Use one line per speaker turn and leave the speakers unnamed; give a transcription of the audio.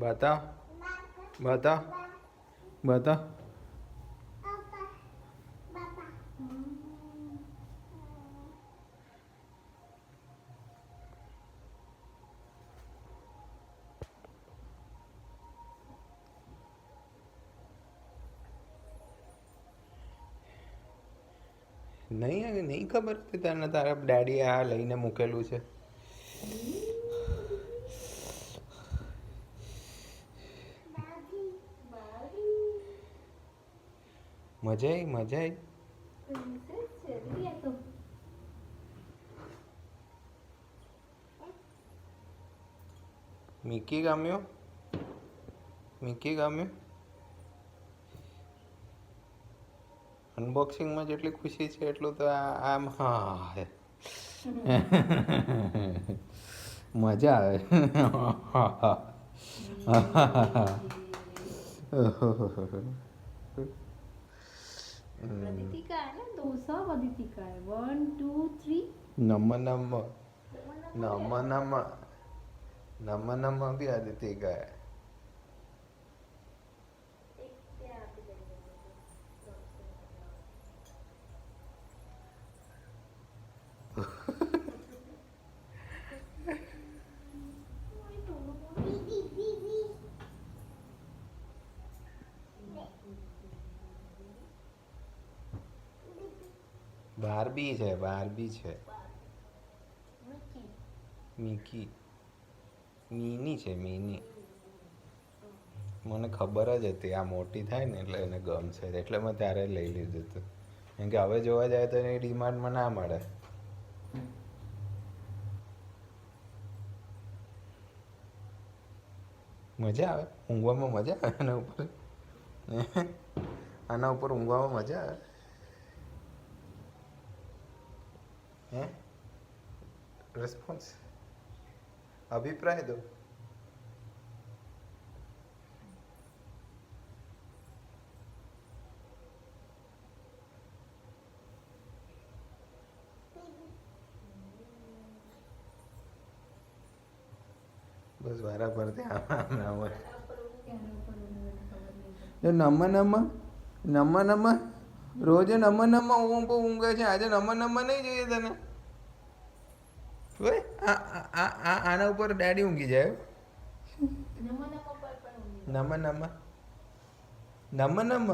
બતા બતા બતા નહીં નહીં ખબર હતી તને તારા ડેડી આ લઈને મૂકેલું છે. મજા આવી મજા આવી. મિકી ગમ્યો મિકી ગમ્યો. અનબોક્સિંગમાં જેટલી ખુશી છે એટલું તો આમ હા મજા આવે. નમ નમ નમ નમ નમ નમ બી આદિત્ય ગાય. બારબી છે બારબી છે. મિકી મીની છે મીની. મને ખબર જ હતી આ મોટી થાય ને એટલે એને ગમશે એટલે મેં ત્યારે લઈ લીધું હતું. કેમ કે હવે જોવા જાય તો એની ડિમાન્ડમાં ના મળે. મજા આવે ઊંઘવામાં મજા આવે આના ઉપર. આના ઉપર ઊંઘવામાં મજા આવે. હે રિસ્પોન્સ અભિપ્રાય દો. બસ બરાબર ત્યાં નમ નમ નમ નમ રોજ નમ નમ ઊંઘે છે. આજે નમ નમ નહીં જોઈએ તને. આના ઉપર ડેડી ઊંઘી જાય. નમ નમ નમ નમ